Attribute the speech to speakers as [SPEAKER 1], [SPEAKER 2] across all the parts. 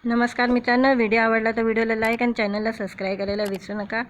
[SPEAKER 1] नमस्कार मित्रांनो, व्हिडिओ आवडला तर व्हिडिओला लाईक आणि चॅनलला सबस्क्राईब करायला विसरू नका।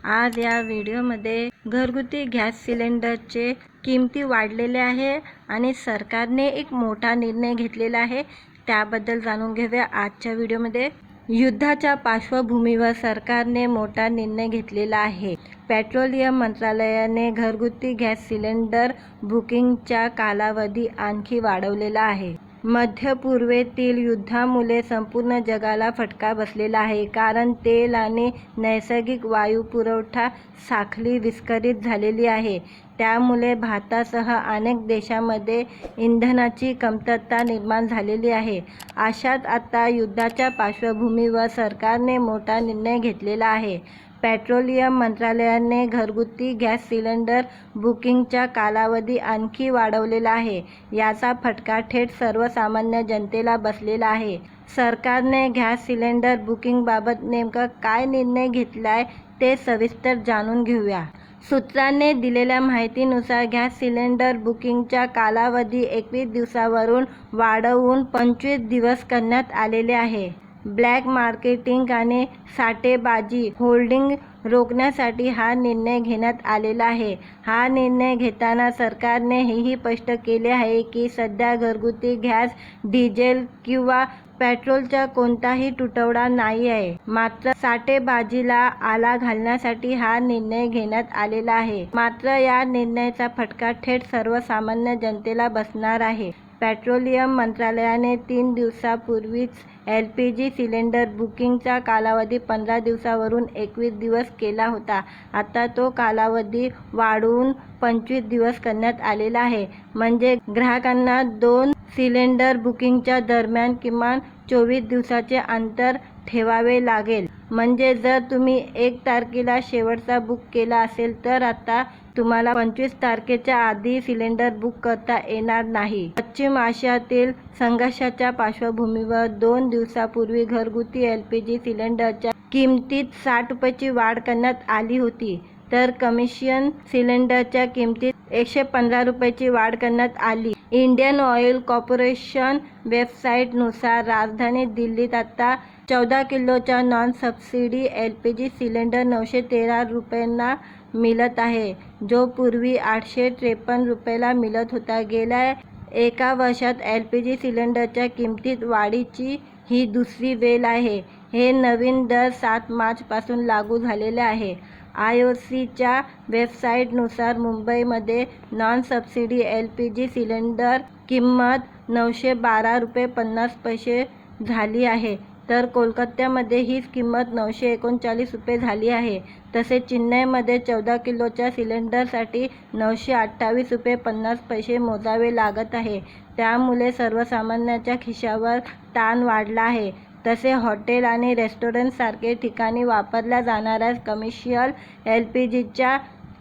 [SPEAKER 1] आज या व्हिडिओमध्ये घरगुती गॅस सिलेंडरचे किमती वाढलेले आहे आणि सरकारने एक मोठा निर्णय घेतलेला आहे, त्याबद्दल जाणून घेऊया आजच्या व्हिडिओमध्ये। युद्धाच्या पार्श्वभूमीवर सरकारने मोठा निर्णय घेतलेला आहे। पेट्रोलियम मंत्रालयाने घरगुती गॅस सिलेंडर बुकिंगचा कालावधी आणखी वाढवलेला आहे। मध्य पूर्वेतील युद्धामुळे संपूर्ण जगाला फटका बसलेला आहे, कारण तेल आणि नैसर्गिक वायू पुरवठा साखळी विस्कळीत झालेली आहे। त्यामुळे भारतासह अनेक देशांमध्ये इंधनाची कमतरता निर्माण झालेली आहे। अशात आता युद्धाच्या पार्श्वभूमीवर सरकारने मोठा निर्णय घेतलेला आहे। पेट्रोलियम मंत्रालयाने घरगुती गॅस सिलेंडर बुकिंगचा कालावधी आणखी वाढवलेला आहे। याचा फटका थेट सर्वसामान्य जनतेला बसलेला आहे। सरकारने गॅस सिलेंडर बुकिंगबाबत नेमका काय निर्णय घेतलाय ते सविस्तर जाणून घेऊया। सूत्रांनी दिलेल्या माहितीनुसार गॅस सिलेंडर बुकिंगचा कालावधी 21 दिवसांवरून वाढवून 25 दिवस करण्यात आलेले आहे। ब्लॅक मार्केटिंग आणि साठेबाजी होल्डिंग रोखण्यासाठी हा निर्णय घेण्यात आलेला आहे। हा निर्णय घेताना सरकारने हेही स्पष्ट केले आहे की सध्या घरगुती गॅस, डिझेल किंवा पेट्रोलचा कोणताही तुटवडा नाही आहे। मात्र साठेबाजीला आळा घालण्यासाठी हा निर्णय घेण्यात आलेला आहे। मात्र या निर्णयाचा फटका थेट सर्वसामान्य जनतेला बसणार आहे। पेट्रोलियम मंत्रालयाने 3 दिवसांपूर्वीच LPG सिलेंडर बुकिंगचा कालावधी 15 दिवसांवरून 21 दिवस केला होता। आता तो कालावधी वाढवून 25 दिवस करण्यात आलेला आहे। म्हणजे ग्राहकांना 2 सिलेंडर बुकिंगच्या दरम्यान किमान 24 दिवसांचे अंतर ठेवावे लागेल। म्हणजे जर तुम्ही 1 तारखेला शेवटचा बुक केला असेल तर आता तुम्हाला 25 तारखेच्या आधी सिलेंडर बुक करता येणार नाही। पश्चिम आशियातील संघर्षाच्या पार्श्वभूमीवर 2 दिवसांपूर्वी घरगुती LPG सिलेंडरच्या किमतीत 60 रुपयांची वाढ करण्यात आली होती, तर कमर्शियल सिलेंडरच्या किमतीत 115 रुपयांची वाढ करण्यात आली। इंडियन ऑइल कॉर्पोरेशन वेबसाईटनुसार राजधानी दिल्लीत आता 14 किलोचा नॉन सबसिडी LPG सिलेंडर 913 रुपयांना मिळत आहे, जो पूर्वी 853 रुपयाला मिळत होता। गेल्या एका वर्षात LPG सिलेंडरच्या किमतीत वाढीची ही दुसरी वेळ आहे। हे नवीन दर 7 मार्चपासून लागू झालेले आहे। IOCच्या वेबसाईटनुसार मुंबईमध्ये नॉन सबसिडी LPG सिलेंडर किंमत 912 रुपये 50 पैसे झाली आहे, तर कोलकात्यामध्ये ही किंमत 939 रुपये झाली आहे। तसेच चेन्नईमध्ये 14 किलोच्या सिलेंडरसाठी 928 रुपये 50 पैसे मोजावे लागत आहे। त्यामुळे सर्वसामान्यांच्या खिशावर ताण वाढला आहे। तसे हॉटेल आणि रेस्टॉरंटसारख्या ठिकाणी वापरल्या जाणाऱ्या कमर्शियल LPGच्या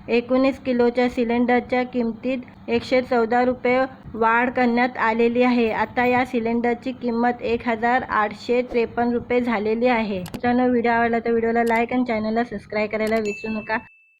[SPEAKER 1] 19 किलोच्या सिलेंडरच्या किमतीत 114 रुपये वाढ करण्यात आलेली आहे। आता या सिलेंडरची किंमत 1853 रुपये झालेली आहे। मित्रांनो, व्हिडिओ आवडला तर व्हिडिओला लाईक आणि चॅनलला सबस्क्राईब करायला विसरू नका।